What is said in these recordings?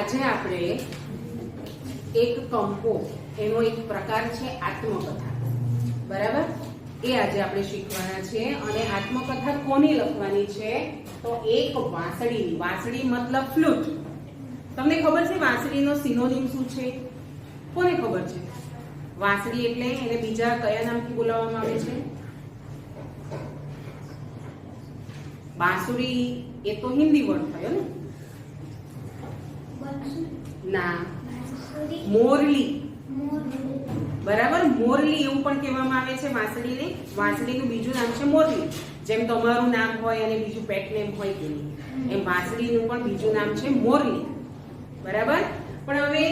આજે આપણે એક કંપો એનો એક પ્રકાર છે આત્મકથા, બરાબર? એ આજે આપણે શીખવાના છે અને આત્મકથા કોની લખવાની છે? તો એક વાંસળીની. વાંસળી મતલબ ફ્લૂટ. તમને ખબર છે વાંસળીનો સિનોનિમ શું છે? કોને ખબર છે? વાંસળી એટલે એને બીજા કયા નામથી બોલાવવામાં આવે છે? બાંસુરી એ તો હિન્દી વર્ડ થયો ને? ના, મોરલી. બરાબર, મોરલી એવું પણ કહેવામાં આવે છે વાંસળીને. વાંસળીનું બીજું નામ છે મોરલી. જેમ તમારું નામ હોય અને બીજું પેટ નેમ હોય કે નહીં, એમ વાંસળીનું પણ બીજું નામ છે મોરલી. બરાબર? પણ હવે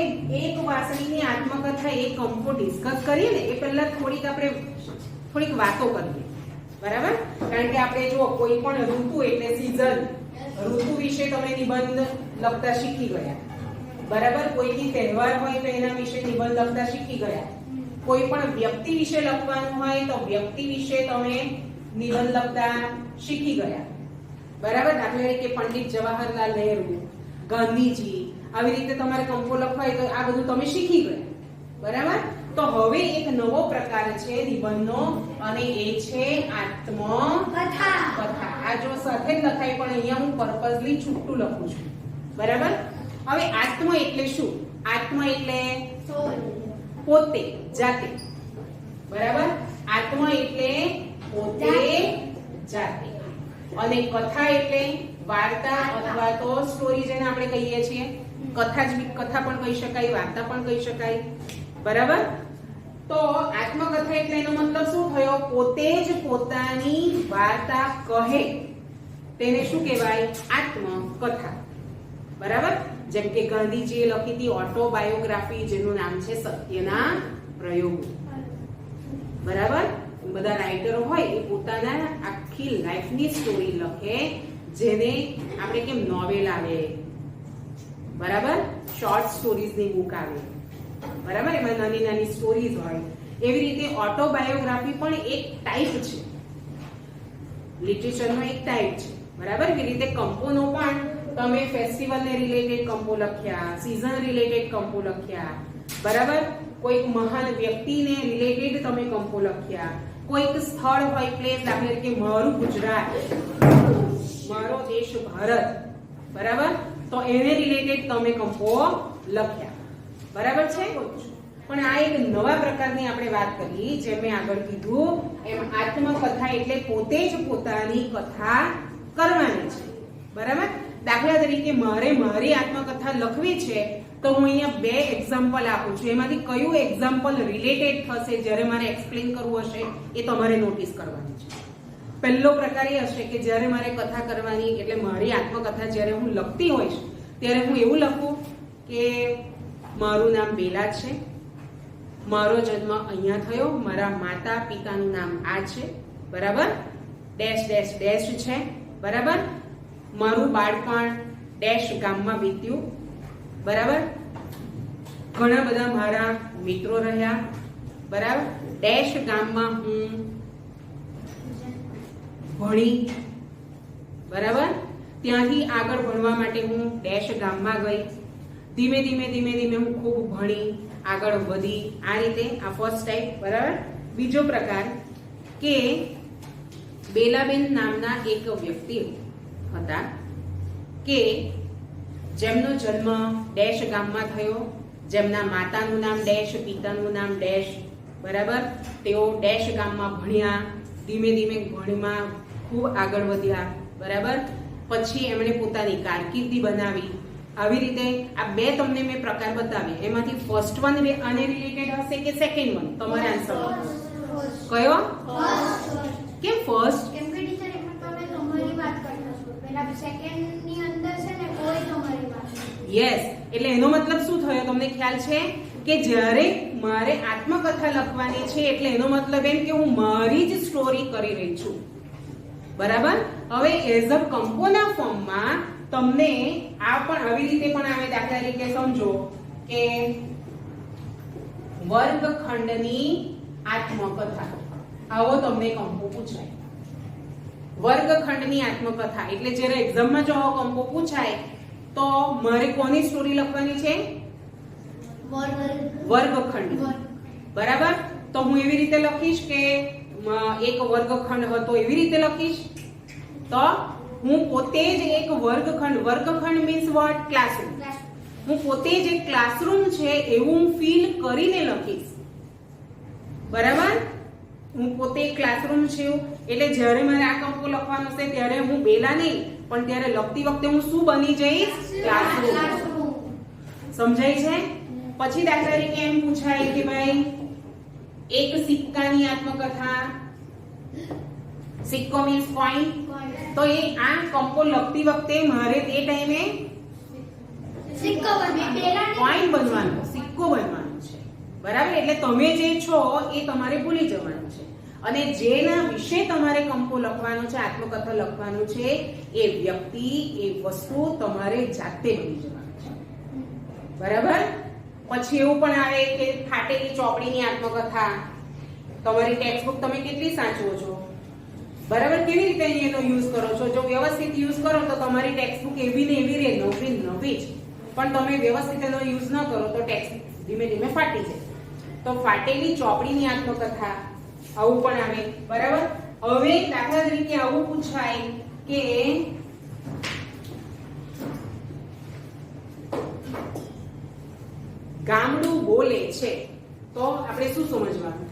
એક વાંસળીની આત્મકથા એક કંપો ડિસ્કસ કરીએ ને એ પહેલા થોડીક વાતો કરીએ. બરાબર? કારણ કે આપણે જો કોઈ પણ ઋતુ એટલે સીઝન, ઋતુ વિશે તમે નિબંધ લખતા શીખી ગયા. બરાબર? કોઈની તહેવાર હોય તો એના વિશે નિબંધ લખતા શીખી ગયા. કોઈ પણ વ્યક્તિ વિશે લખવાનું હોય તો વ્યક્તિ વિશે તમે નિબંધ લખતા શીખી ગયા. બરાબર? દાખલા તરીકે પંડિત જવાહરલાલ નહેરુ, ગાંધીજી, આવી રીતે તમારે કંપો લખવાય તો આ બધું તમે શીખી ગયા. બરાબર? તો હવે એક નવો પ્રકાર છે નિબંધનો અને એ છે આત્મકથા. આ જો સાથે જ લખાય પણ અહીંયા હું પર્પઝલી છૂટું લખું છું. બરાબર? હવે આત્મ એટલે શું? આત્મ એટલે પોતે, જાતે. બરાબર? આત્મ એટલે પોતે, જાતે. અને કથા એટલે વાર્તા અથવા તો સ્ટોરી, જેને આપણે કહીએ છીએ. કથા પણ કહી શકાય, વાર્તા પણ કહી શકાય. બરાબર? તો આત્મકથા એટલે એનો મતલબ શું થયો? પોતે જ પોતાની વાર્તા કહે તેને શું કહેવાય? આત્મકથા. બરાબર? જેમ કે ગાંધીજીએ લખી હતી ઓટોબાયોગ્રાફી, જેનું નામ છે સત્યના પ્રયોગો. બરાબર? બધા રાઇટરો હોય એ પોતાના આખી લાઈફની સ્ટોરી લખે, જેને આપણે કેમ નોવેલ આવે, બરાબર, શોર્ટ સ્ટોરીઝની બુક આવે, બરાબર, એમાં નાની નાની સ્ટોરીઝ હોય. એવી રીતે ઓટોબાયોગ્રાફી પણ એક ટાઈપ છે, લિટરેચરનો એક ટાઈપ છે. બરાબર? એવી રીતે કંપોનો પણ તમે ફેસ્ટિવલને રિલેટેડ કંપો લખ્યા, સીઝન રિલેટેડ કંપો લખ્યા. બરાબર? કોઈક મહાન વ્યક્તિને રિલેટેડ તમે કંપો લખ્યા. કોઈક સ્થળ હોય, પ્લેસ, દાખલા તરીકે મારું ગુજરાત, મારો દેશ ભારત, બરાબર, તો એને રિલેટેડ તમે કંપો લખ્યા. બરાબર છે? પણ આ એક નવા પ્રકારની આપણે વાત કરી, જેમ મેં આગળ કીધું એમ આત્મકથા એટલે પોતે જ પોતાની કથા કરવાની છે. બરાબર? દાખલા તરીકે મારે મારી આત્મકથા લખવી છે તો હું અહીંયા બે એક્ઝામ્પલ આપું છું. એમાંથી કયું એક્ઝામ્પલ રિલેટેડ થશે જ્યારે મારે એક્સપ્લેન કરવું હશે એ તમારે નોટિસ કરવાની છે. પહેલો પ્રકાર એ હશે કે જ્યારે મારે કથા કરવાની, એટલે મારી આત્મકથા જ્યારે હું લખતી હોઈશ ત્યારે હું એવું લખું કે મારું નામ બેલા છે, મારો જન્મ અહીંયા થયો, મારા માતા પિતાનું નામ આ છે, બરાબર, ડેશ ડેશ ડેશ છે, બરાબર, મારું બાળપણ ડેશ ગામમાં વીત્યું, બરાબર, ઘણા બધા મારા મિત્રો રહ્યા, બરાબર, ડેશ ગામમાં હું ભણી, બરાબર, ત્યાંથી આગળ ભણવા માટે હું ડેશ ગામમાં ગઈ, ધીમે ધીમે ધીમે ધીમે હું ખૂબ ભણી, આગળ વધી. આ રીતે આ ફર્સ્ટ ટાઈપ. બરાબર? બીજો પ્રકાર કે બેલાબેન નામના એક વ્યક્તિ હતા કે જેમનો જન્મ ડેશ ગામમાં થયો, જેમના માતાનું નામ ડેશ, પિતાનું નામ ડેશ, બરાબર, તેઓ ડેશ ગામમાં ભણ્યા, ધીમે ધીમે ભણમાં ખૂબ આગળ વધ્યા, બરાબર, પછી એમણે પોતાની કારકિર્દી બનાવી. આવી રીતે આ બે તમને મેં પ્રકાર બતાવી, એમાંથી ફર્સ્ટ વન આને રિલેટેડ હશે કે સેકન્ડ વન? તમારે આન્સર કયો? કેમ ફર્સ્ટ? કેમ કે ટીચર એમાં તમે તમારી વાત કરતા છો, પહેલા સેકન્ડ ની અંદર છે ને કોઈ તમારી વાત. યસ, એટલે એનો મતલબ શું થયો તમને ખ્યાલ છે કે જ્યારે મારે આત્મકથા લખવાની છે એટલે એનો મતલબ એમ કે હું મારી જ સ્ટોરી કરી રહી છું. બરાબર? હવે એઝ અ કંપોના ફોર્મમાં તમને આ પણ આવી રીતે પણ આવે. દાખલા તરીકે સમજો કે વર્ગખંડની આત્મકથા, આવો તમને કંપો પૂછાય. વર્ગખંડની આત્મકથા એટલે જ્યારે એક્ઝામમાં જો આવો કંપો પૂછાય તો મારે કોની સ્ટોરી લખવાની છે? વર્ગખંડ. બરાબર. તો હું એવી રીતે લખીશ કે એક વર્ગખંડ હતો એવી રીતે લખીશ. તો હું પોતે જ એક વર્ગખંડ મીન્સ વોટ? ક્લાસરૂમ. હું પોતે જ એક ક્લાસરૂમ છે એવું હું ફીલ કરીને લખીશ. બરાબર. હું પોતે ક્લાસરૂમ છું એટલે જ્યારે મારે આ કંપો લખવાનો છે ત્યારે હું બેલા નહીં પણ ત્યારે લખતી વખતે હું શું બની જઈશ? ક્લાસરૂમ. સમજાય છે? પછી દાખલા તરીકે એમ પૂછાય કે ભાઈ એક સિક્કાની આત્મકથા. સિક્કો મીન્સ કોઈન. તો એ આ કંપો લખતી વખતે મારે તે ટાઈમે કોઈન બનવાનો, સિક્કો બનવાનો છે. બરાબર. એટલે તમે જે છો એ તમારે ભૂલી જવાનું છે અને જેના વિશે તમારે કંપો લખવાનો છે, આત્મકથા લખવાનું છે, એ વ્યક્તિ, એ વસ્તુ તમારે જાતે બની જવાનું છે. બરાબર. પછી એવું પણ આવે કે ફાટેલી ચોપડીની આત્મકથા. તમારી ટેક્સ્ટબુક તમે કેટલી સાચવો છો? બરાબર. કેવી રીતે એનો યુઝ કરો છો? જો વ્યવસ્થિત યુઝ કરો તો તમારી ટેક્સ્ટબુક એવી ને એવી રહે, નવી જ. પણ તમે વ્યવસ્થિત એનો યુઝ ન કરો તો ટેક્સ્ટ ધીમે ધીમે ફાટી જાય. તો ફાટેલી ચોપડીની આત્મકથા આવું પણ આવે. બરાબર. હવે દાખલા તરીકે આવું પૂછાય કે ગામડું બોલે છે. તો આપણે શું સમજવાનું?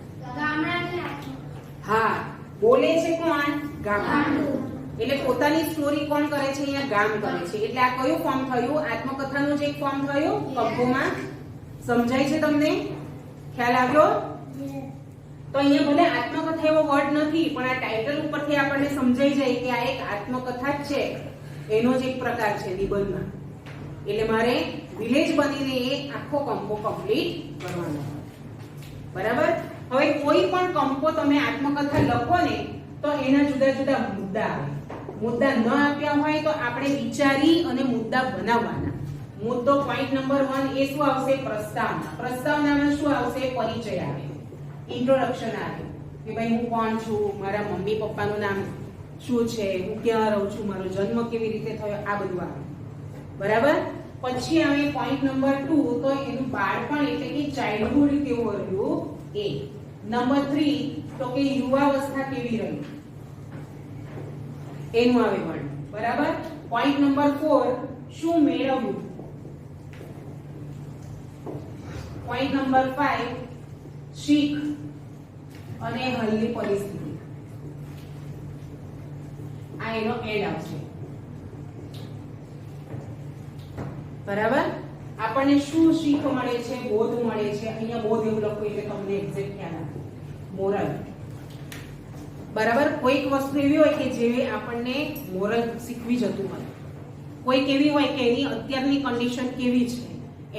હા, બોલે છે કોણ? ગામડું. એટલે પોતાની સ્ટોરી કોણ કરે છે? અહીંયા ગામ કરે છે. એટલે આ કયું ફોર્મ થયું? આત્મકથાનું જે ફોર્મ થયું કંપોમાં. સમજાય છે તમને? ખ્યાલ આવ્યો? તો અહીંયા ભલે આત્મકથા એવો વર્ડ નથી પણ આ ટાઇટલ ઉપરથી આપણને સમજાઈ જાય કે આ એક આત્મકથા જ છે. એનો જ એક પ્રકાર છે નિબંધમાં. એટલે મારે વિલેજ બનીને એ આખો કંપો કમ્પ્લીટ કરવાનો. બરાબર. હવે કોઈ પણ કંપો તમે આત્મકથા લખો ને તો એના જુદા જુદા મુદ્દા આવે. મુદ્દા ન આપ્યા હોય તો આપણે વિચારી અને મુદ્દા બનાવવાના. મુદ્દો પોઈન્ટ નંબર 1 એ શું આવશે? પ્રસ્તાવના. પ્રસ્તાવનામાં શું આવશે? પરિચય આવે, ઇન્ટ્રોડક્શન આવે કે ભાઈ હું કોણ છું, મારા મમ્મી પપ્પાનું નામ શું છે, હું ક્યાં રહું છું, મારો જન્મ કેવી રીતે થયો, આ બધું આવે. બરાબર. પછી આવે પોઈન્ટ નંબર 2 તો એનું બાળપણ એટલે કે ચાઇલ્ડહુડ કેવું રહ્યું એ. નંબર 3 તો કે યુવાવસ્થા કેવી રહી એનું આવે વર્ણન. બરાબર. પોઈન્ટ નંબર 4 શું મેળવ્યું. પોઈન્ટ નંબર 5 શીખ અને હાલની પરિસ્થિતિ. આ એનો એન્ડ આવશે. બરાબર. આપણને શું શીખ મળે છે, બોધ મળે છે. અહીંયા બોધ એવું લખો એટલે તમને એક્ઝેક્ટ ખ્યાલ આવે. મોરલ. બરાબર. કોઈક વસ્તુ એવી હોય કે જે આપણને મોરલ શીખવી જતું હોય, કોઈક એવી હોય કે એની અત્યારની કન્ડિશન કેવી છે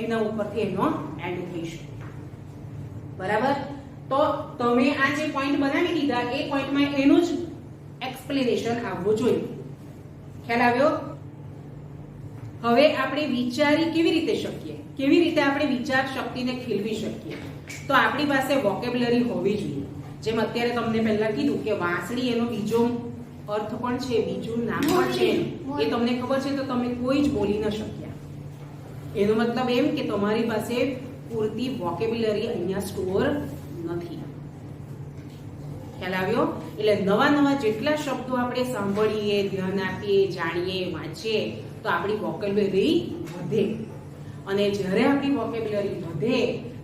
એના ઉપરથી એનો એન્ડ થઈ શકે. બરાબર. તો તમે આ જે પોઈન્ટ બનાવી દીધા એ પોઈન્ટમાં એનું જ એક્સપ્લેનેશન આવવું જોઈએ. ખ્યાલ આવ્યો? હવે આપણે વિચારી કેવી રીતે શકીએ, કેવી રીતે આપણે વિચાર શક્તિને ખીલવી શકીએ? તો આપણી પાસે વોકેબ્યુલરી હોવી જોઈએ. જેમ અત્યારે તમને પહેલા કીધું કે વાંસળી એનો બીજો અર્થ પણ છે, બીજું નામ પણ છે, એ તમને ખબર છે તો તમે કોઈ જ બોલી ન શક્યા. એનો મતલબ એમ કે તમારી પાસે પૂરતી વોકેબ્યુલરી અહીંયા સ્ટોર નથી. ખ્યાલ આવ્યો? એટલે નવા નવા જેટલા શબ્દો આપણે સાંભળીએ, ધ્યાન આપીએ, જાણીએ, વાંચીએ તો આપણી વોકેબ્યુલરી વધે. અને જ્યારે આપણી વોકેબ્યુલરી વધે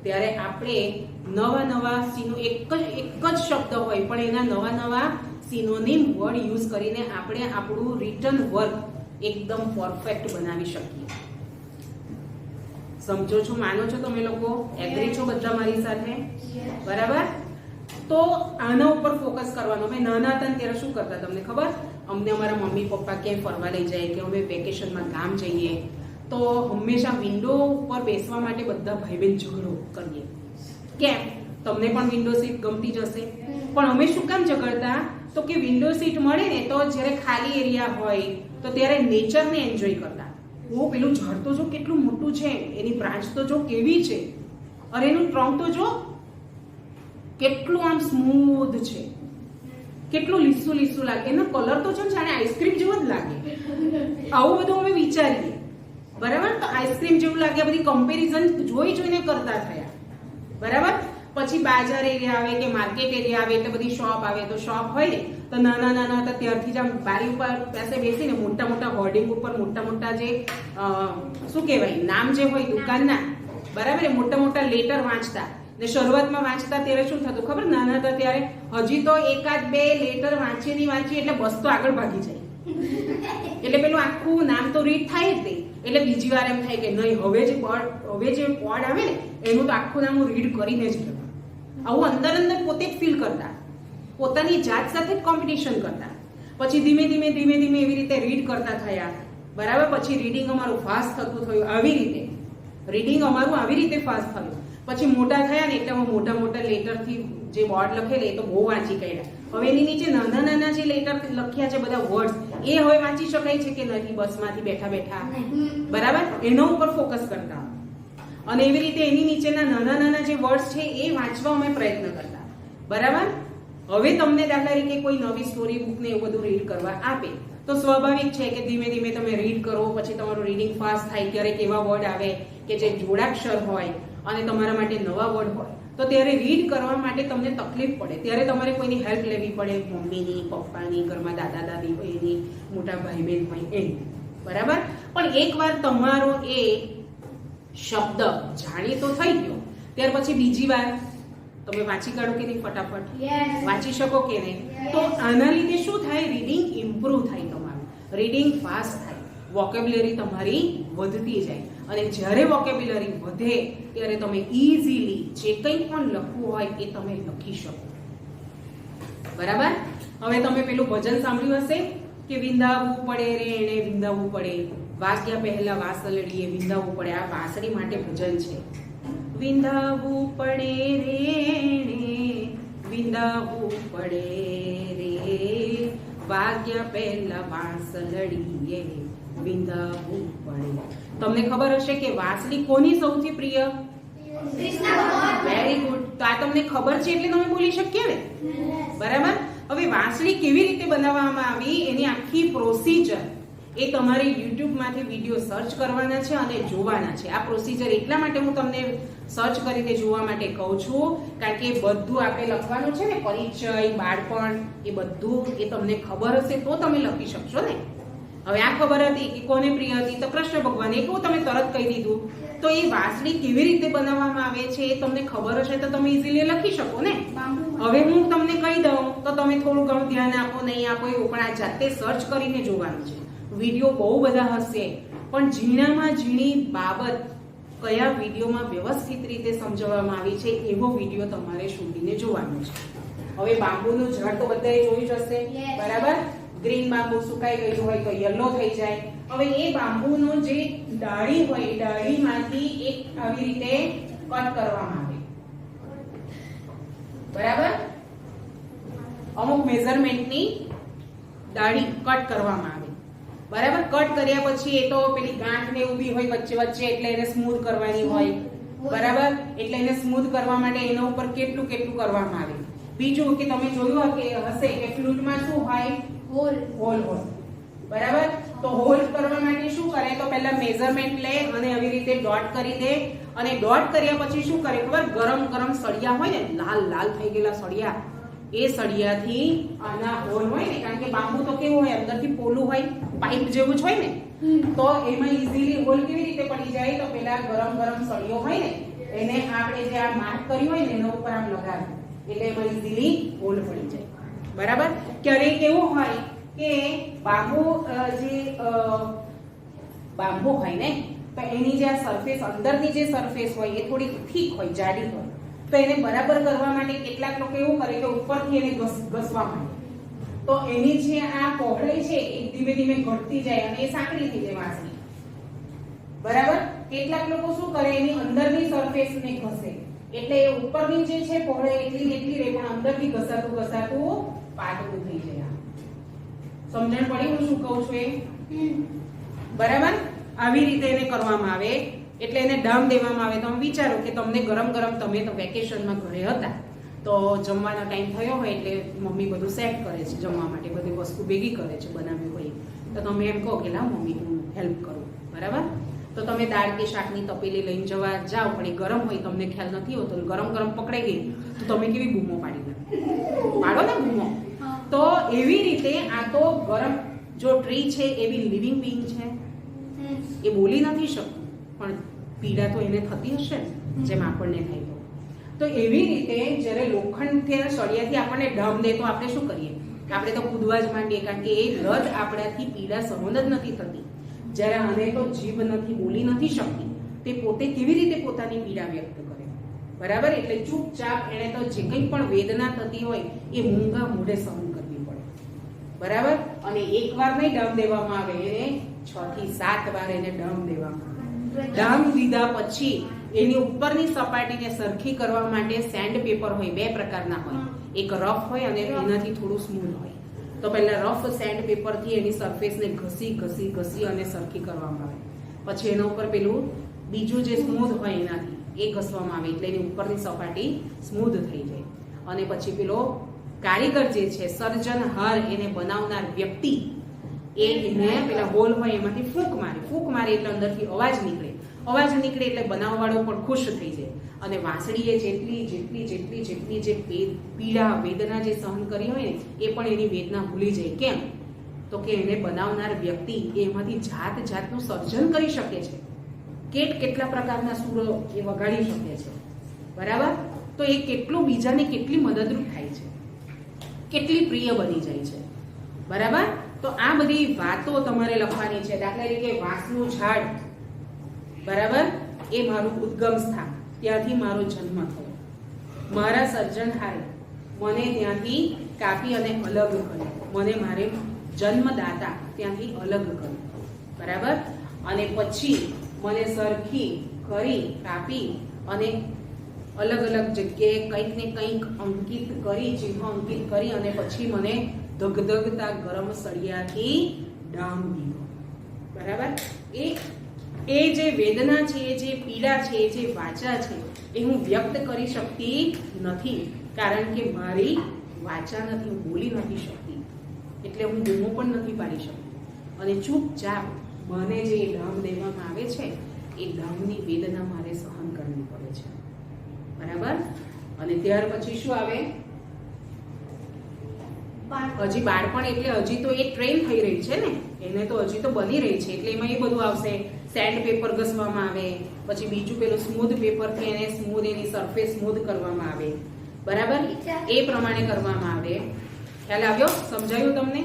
ત્યારે આપણે નવા નવા એક જ શબ્દ હોય પણ એના નવા નવા સિનોનિમ વર્ડ યુઝ કરીને આપણે આપણું રિટન વર્ક એકદમ પરફેક્ટ બનાવી શકીએ. સમજો છો? માનો છો તમે લોકો? એગ્રી છો બધા મારી સાથે? બરાબર. તો આના ઉપર ફોકસ કરવાનો. અમે નાના હતા ત્યારે શું કરતા તમને ખબર? અમને અમારા મમ્મી પપ્પા ક્યાંય ફરવા લઈ જાય કે અમે વેકેશનમાં ગામ જઈએ તો હંમેશા વિન્ડો ઉપર બેસવા માટે બધા ભાઈ બહેન ઝઘડો કરીએ. કેમ? તમને પણ વિન્ડો સીટ ગમતી જ હશે. પણ અમે શું કામ ઝઘડતા? તો કે વિન્ડો સીટ મળે ને તો જ્યારે ખાલી એરિયા હોય તો ત્યારે નેચરને એન્જોય કરતા. ઓ પેલું ઝાડ તો જો કેટલું મોટું છે, એની બ્રાન્ચ તો જો કેવી છે, અરે એનું ટ્રંક તો જો કેટલું આમ સ્મૂધ છે, કેટલું લીસું લીસું લાગે, એનો કલર તો છે જાણે આઈસ્ક્રીમ જેવો જ લાગે. આવું બધું અમે વિચારીએ. બરાબર. તો આઈસ્ક્રીમ જેવું લાગે, બધી કમ્પેરિઝન જોઈને કરતા થયા. બરાબર. પછી બાજાર એરિયા આવે કે માર્કેટ એરિયા આવે એટલે બધી શોપ આવે. તો શોપ હોય ને તો નાના હતા ત્યારથી જ આમ બારી ઉપર પાસે બેસીને મોટા હોર્ડિંગ ઉપર મોટા જે શું કહેવાય નામ જે હોય દુકાનના, બરાબર, એ મોટા લેટર વાંચતા. ને શરૂઆતમાં વાંચતા ત્યારે શું થતું ખબર, નાના હતા ત્યારે હજી તો એકાદ બે લેટર વાંચી એટલે બસ તો આગળ ભાગી જાય. એટલે પેલું આખું નામ તો રીડ થાય જ નહીં. એટલે બીજી વાર એમ થાય કે નહીં, હવે જે કોડ આવે ને એનું તો આખું નામ હું રીડ કરીને જ લઉં. આવું અંદર પોતે જ ફીલ કરતા, પોતાની જાત સાથે જ કોમ્પિટિશન કરતા. પછી ધીમે ધીમે એવી રીતે રીડ કરતા થયા. બરાબર. પછી રીડિંગ અમારું ફાસ્ટ થતું થયું. આવી રીતે રીડિંગ અમારું આવી રીતે ફાસ્ટ થયું. પછી મોટા થયા ને એટલે મોટા લેટરથી જે બોર્ડ લખેલા એ તો બહુ વાંચી કાઢ્યા. હવે એની નીચે નાના જે લેટર લખ્યા છે બધા વર્ડ્સ, એ હવે વાંચી શકાય છે કે નથી બસમાંથી બેઠા બરાબર, એનો ઉપર ફોકસ કરતા. અને એવી રીતે એની નીચેના નાના જે વર્ડ્સ છે એ વાંચવા અમે પ્રયત્ન કરતા. બરાબર. હવે તમને દાખલા તરીકે કોઈ નવી સ્ટોરી બુક ને એવું બધું રીડ કરવા આપે તો સ્વાભાવિક છે કે ધીમે તમે રીડ કરો. પછી તમારું રીડિંગ ફાસ્ટ થાય. ક્યારેક એવા વર્ડ આવે કે જે જોડાક્ષર હોય અને તમારા માટે નવા વર્ડ હોય, તો ત્યારે રીડ કરવા માટે તમને તકલીફ પડે. ત્યારે તમારે કોઈની હેલ્પ લેવી પડે, મમ્મીની, પપ્પાની, ઘરમાં દાદા દાદી હોય એની, મોટા ભાઈ બહેન હોય એની. બરાબર. પણ એકવાર તમારો એ શબ્દ જાણીતો થઈ ગયો ત્યાર પછી બીજી વાર તમે વાંચી કાઢો કે નહીં, ફટાફટ વાંચી શકો કે નહીં. તો આના લીધે શું થાય, રીડિંગ ઇમ્પ્રુવ થાય, તમારું રીડિંગ ફાસ્ટ થાય, વોકેબ્યુલરી તમારી વધતી જાય. અને જ્યારે વોકેબ્યુલરી વધે ત્યારે તમે ઈઝીલી જે કંઈ પણ લખવું હોય એ તમે લખી શકો. બરાબર. હવે તમે પેલું ભજન સાંભળ્યું હશે કે વિંધાવવું પડે રે એને વિંધાવવું પડે, વાગ્યા પહેલા વાસળડીએ વિંધાવવું પડે. આ વાસળી માટે ભજન છે. વિંધાવવું પડે રે એને વિંધાવવું પડે રે, વાગ્યા પહેલા વાસળડીએ વિંધાવવું પડે. તમને ખબર હશે કે વાંસળી કોની સૌથી પ્રિય? Very good. તો આ તમને ખબર છે એટલે તમે બોલી શક્યા ને. બરાબર. હવે વાંસળી કેવી રીતે બનાવવામાં આવી એની આખી પ્રોસીજર એ તમારે YouTube માંથી વિડીયો સર્ચ કરવાના છે અને જોવાના છે. આ પ્રોસીજર એટલા માટે હું તમને સર્ચ કરીને જોવા માટે કહું છું કારણ કે બધું આપણે લખવાનું છે ને, પરિચય, બાળપણ, એ બધું એ તમને ખબર હશે તો તમે લખી શકશો ને. હવે આ ખબર હતી કે કોને પ્રિય હતી તો કૃષ્ણ ભગવાન, એ કેવું તમે તરત કહી દીધું. તો એ વાંસળી કેવી રીતે બનાવવામાં આવે છે એ તમને ખબર હશે તો તમે ઈઝીલી લખી શકો ને. હવે હું તમને કહી દઉં તો તમે થોડું ઘણું ધ્યાન આપો નહીં આપો એવું, પણ આ જાતે સર્ચ કરીને જોવાનું છે. વિડીયો બહુ બધા હશે પણ ઝીણામાં ઝીણી બાબત કયા વિડીયોમાં વ્યવસ્થિત રીતે સમજાવવામાં આવી છે એવો વિડીયો તમારે શોધીને જોવાનો છે. હવે બાંબુનું ઝાડ તો બધાએ જોયું જ હશે. બરાબર. ગ્રીન બાંબુ સુકાઈ ગયું હોય તો યલો થઈ જાય. હવે એ બાંબુનો જે ડાળી હોય એ ડાળીમાંથી એક આવી રીતે કટ કરવામાં આવે. બરાબર. અમુક મેઝરમેન્ટની ડાળી કટ કરવામાં આવે. બરાબર. કટ કર્યા પછી એ તો પેલી ગાંઠ ને ઊભી હોય વચ્ચે એટલે એને સ્મૂથ કરવાની હોય. બરાબર. એટલે એને સ્મૂથ કરવા માટે એના ઉપર કેટલું કરવામાં આવે. બીજું કે તમે જોયું હશે કે ફ્લૂટમાં શું હોય, હોલ. બરાબર. તો હોલ કરવા માટે શું કરે તો પહેલા મેઝરમેન્ટ લે અને આવી રીતે ડોટ કરી દે. અને ડોટ કર્યા પછી શું કરે ખબર, ગરમ સળિયા હોય ને, લાલ થઈ ગયેલા સળિયા, એ સળિયાથી આના હોલ હોય ને, કારણ કે બાંબુ તો કેવું હોય અંદરથી પોલું હોય, પાઇપ જેવું જ હોય ને, તો એમાં ઈઝીલી હોલ કેવી રીતે પડી જાય તો પેલા ગરમ સળિયો હોય ને એને આપણે જે આ માર્ક કર્યું હોય ને એના ઉપર આમ લગાવી એટલે એમાં ઈઝીલી હોલ પડી જાય. બરાબર. ક્યારેક એવું હોય કે બાંબુ હોય ને તો એની જે સરફેસ અંદરની જે સરફેસ હોય એ થોડી ઠીક હોય, જાડી હોય, તો એને બરાબર કરવા માટે કેટલાક લોકો એવું કરે કે ઉપરથી એને ઘસવા માંડે તો એની જે આ પહોળાઈ છે એ ધીમે ઘટતી જાય અને એ સાંકડી થઈ જાય વાંસળી. બરાબર. કેટલાક લોકો શું કરે એની અંદરની સરફેસ ને ઘસે એટલે એ ઉપરની જે છે પહોળાઈ એટલી રહે પણ અંદરથી ઘસાતું પાતળું થઈ જાય. સમજણ પડી હું શું કહું છું એ? બરાબર. આવી રીતે એને કરવામાં આવે એટલે એને ડામ દેવામાં આવે. તમે વિચારો કે તમને ગરમ તમે તો વેકેશનમાં ઘરે હતા તો જમવાનો ટાઈમ થયો હોય એટલે મમ્મી બધું સેટ કરે છે જમવા માટે, બધી વસ્તુ ભેગી કરે છે બનાવ્યું હોય તો તમે એમ કહો કે લાવ મમ્મી હું હેલ્પ કરું. બરાબર. તો તમે દાળ કે શાકની તપેલી લઈને જવા જાઓ પણ એ ગરમ હોય, તમને ખ્યાલ નથી હોતો, ગરમ ગરમ પકડાઈ ગઈ તો તમે કેવી બૂમો પાડી પાડો ને બૂમો. તો એવી રીતે આ તો ગરમ જો ટ્રી છે એ બી લિવિંગ બીંગ છે, એ બોલી નથી શકતું પણ પીડા તો એને થતી હશે ને જેમ આપણને થાય. તો એવી રીતે જ્યારે લોખંડ કે સળિયાથી આપણને ડમ દે તો આપણે શું કરીએ? આપણે તો કૂદવા જ માંડીએ, કારણ કે એ રજ આપણાથી પીડા સહન જ નથી થતી. જ્યારે આને તો જીભ નથી, બોલી નથી શકતી, તે પોતે કેવી રીતે પોતાની પીડા વ્યક્ત કરે? બરાબર. એટલે ચૂપચાપ એને તો જે કંઈ પણ વેદના થતી હોય એ મૂંગા મોઢે સહન કરવી પડે. બરાબર. અને એકવાર નહીં ડમ દેવામાં આવે, એને 6 થી 7 વાર એને ડમ દેવામાં આવે. ડમ દીધા પછી એની ઉપરની સપાટીને સરખી કરવા માટે સેન્ડ પેપર હોય, 2 પ્રકારના હોય, એક રફ હોય અને એનાથી થોડું સ્મૂથ હોય. તો પહેલા રફ સેન્ડ પેપરથી એની સરફેસને ઘસી ઘસી ઘસી અને સરખી કરવામાં આવે. પછી એના ઉપર પેલું બીજું જે સ્મૂથ હોય એનાથી એ ઘસવામાં આવે એટલે એની ઉપરની સપાટી સ્મૂથ થઈ જાય. અને પછી પેલો કારીગર જે છે, સર્જનહાર, એને બનાવનાર વ્યક્તિ, એને પેલા હોલ હોય એમાંથી ફૂંક મારે એટલે અંદરથી અવાજ નીકળે. અવાજ નીકળે એટલે બનાવવાળો પણ ખુશ થઈ જાય અને વાંસળીએ જેટલી જે પીડા વેદના જે સહન કરી હોય ને એ પણ એની વેદના ભૂલી જાય. કેમ? તો કે એને બનાવનાર વ્યક્તિ એમાંથી જાતનું સર્જન કરી શકે છે. કેટલા પ્રકારના સૂરો એ વગાડી શકે છે. બરાબર. તો એ કેટલું બીજાને કેટલી મદદરૂપ થાય છે, કેટલી પ્રિય બની જાય છે. બરાબર. તો આ બધી વાતો તમારે લખવાની છે. દાખલા તરીકે વાંસનું ઝાડ, બરાબર, એ મારું ઉદ્ગમ સ્થાન, ત્યાંથી મારો જન્મ થયો. મારા સર્જનહારે મને ત્યાંથી કાપી અને અલગ કર્યો, મને મારે જન્મદાતા ત્યાંથી અલગ કર્યો. બરાબર. અને પછી મને સરખી કરી કાપી અને અલગ અલગ જગ્યાએ કંઈક ને કંઈક અંકિત કરી, ચિહ્ન અંકિત કરી અને પછી મને ધગધગતા ગરમ સળિયાથી ડામ દીધો. બરાબર. એ જે વેદના છે, જે પીડા છે, જે વાચા છે, એ હું વ્યક્ત કરી શકતી નથી, કારણ કે મારી વાચા નથી, હું બોલી નથી શકતી, એટલે હું બૂમો પણ નથી પાડી શકતી. અને ચૂપચાપ મને જે ડામ દેવામાં આવે છે એ ડામની વેદના મારે સહન કરવી પડે છે. બરાબર. અને ત્યાર પછી શું આવે? હજી બાળપણ, એટલે હજી તો એ ટ્રેન થઈ રહી છે ને, એને તો હજી તો બની રહી છે, એટલે એમાં એ બધું આવશે. સેન્ડ પેપર ઘસવામાં આવે, પછી બીજું પેલું સ્મૂધ પેપરથી એને સ્મૂધ, એની સરફેસ સ્મૂધ કરવામાં આવે. બરાબર. એ પ્રમાણે કરવામાં આવે. ખ્યાલ આવ્યો? સમજાયું તમને?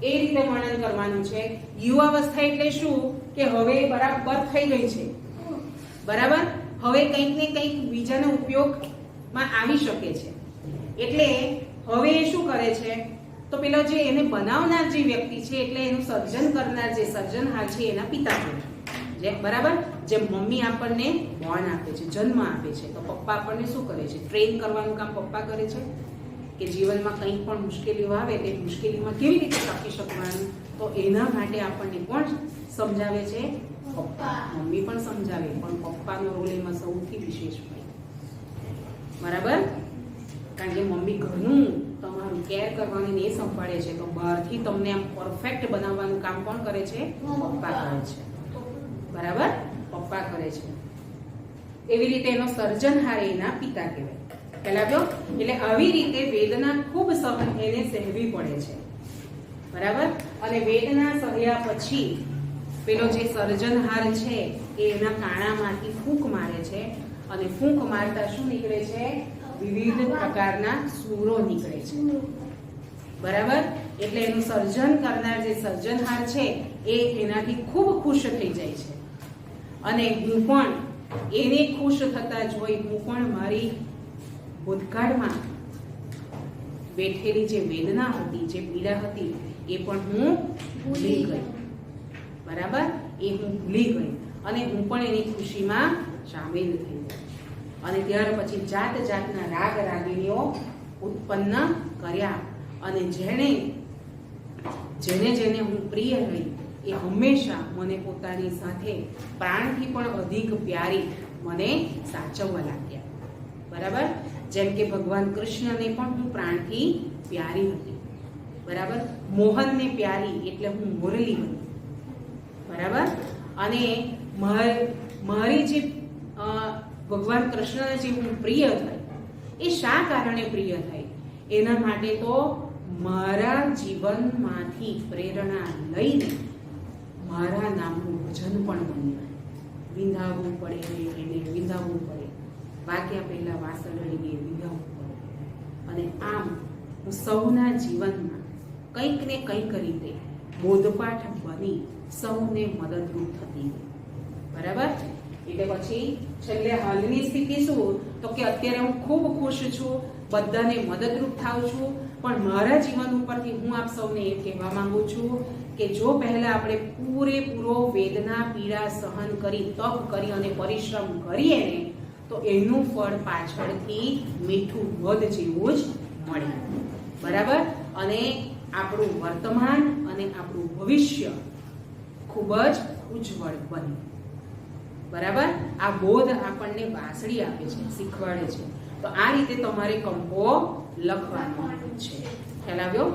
એ રીતે વર્ણન કરવાનું છે. યુવાવસ્થા એટલે શું? કે હવે બરાબર થઈ ગઈ છે. બરાબર. હવે કંઈક ને કંઈક બીજાનો ઉપયોગમાં આવી શકે છે. એટલે હવે એ શું કરે છે? તો પેલો જે એને બનાવનાર જે વ્યક્તિ છે, એટલે એનું સર્જન કરનાર જે સર્જનહાર છે એના પિતા છે. બરાબર. જેમ મમ્મી આપણને બોર્ન આપે છે, જન્મ આપે છે, તો પપ્પા આપણને શું કરે છે? ટ્રેન કરવાનું કામ પપ્પા કરે છે. કે જીવનમાં કંઈક પણ મુશ્કેલીઓ આવે તે મુશ્કેલીમાં કેવી રીતે ટકી શકવાનું, તો એના માટે આપણને કોણ સમજાવે છે? પપ્પા. મમ્મી પણ સમજાવે, પણ પપ્પાનો રોલ એમાં સૌથી વિશેષ હોય. બરાબર. કારણ કે મમ્મી ઘરનું તમારું કેર કરવાનું એ સંભાળે છે, તો બહારથી તમને આમ પરફેક્ટ બનાવવાનું કામ કોણ કરે છે? પપ્પા કરે છે. બરાબર. પપ્પા કરે છે. એવી રીતે એનો સર્જનહાર એના પિતા કહેવાય. ખ્યાલ એટલે આવી રીતે વેદના ખૂબ સહન એને સહેવી પડે છે. બરાબર. અને વેદના સહ્યા પછી પેલો જે સર્જનહાર છે એ એના કાણામાંથી ફૂંક મારે છે, અને ફૂંક મારતા શું નીકળે છે? વિવિધ પ્રકારના સૂરો નીકળે છે. બરાબર. એટલે એનું સર્જન કરનાર જે સર્જનહાર છે એ એનાથી ખૂબ ખુશ થઈ જાય છે. અને હું પણ એને ખુશ થતા જોઈ હું પણ મારી ભૂતકાળમાં બેઠેલી જે વેદના હતી, જે પીડા હતી, એ પણ હું ભૂલી ગઈ. બરાબર. એ હું ભૂલી ગઈ અને હું પણ એની ખુશીમાં સામેલ થઈ ગઈ. અને ત્યાર પછી જાતના રાગ રાગીણીઓ ઉત્પન્ન કર્યા, અને જેને હું પ્રિય રહી એ હંમેશા મને પોતાની સાથે પ્રાણથી પણ અધિક પ્યારી મને સાચવવા લાગ્યા. બરાબર. જેમ કે ભગવાન કૃષ્ણને પણ હું પ્રાણથી પ્યારી હતી. બરાબર. મોહનને પ્યારી એટલે હું મુરલી હતી. બરાબર. અને મારી જે ભગવાન કૃષ્ણને જે હું પ્રિય થાય એ શા કારણે પ્રિય થાય એના માટે તો મારા જીવનમાંથી પ્રેરણા લઈને મારા નામનું ભજન પણ બન્યું વિંધાવવું પડે એને વિંધાવવું પડે વાગ્યા પહેલા વાસળડીને વિંધાવવું પડે અને આમ હું સૌના જીવનમાં કંઈક ને કંઈક રીતે બોધપાઠ બની સૌને મદદરૂપ થતી ગઈ બરાબર એટલે પછી છેલ્લે હાલની સ્થિતિ શું તો કે અત્યારે હું ખૂબ ખુશ છું બધાને મદદરૂપ થાઉં છું પણ મારા જીવન ઉપરથી હું આપ સૌને એ કહેવા માંગુ છું કે જો પહેલા આપણે પૂરેપૂરો વેદના પીડા સહન કરી તપ કરી અને પરિશ્રમ કરીએ ને તો એનું ફળ પાછળથી મીઠું મધ જેવું જ મળે બરાબર અને આપણું વર્તમાન અને આપણું ભવિષ્ય ખૂબ જ ઉજ્જવળ બને બરાબર આ બોધ આપણને વાસળી આપે છે શીખવાડે છે તો આ રીતે તમારે કંપો લખવાનો છે ખ્યાલ આવ્યો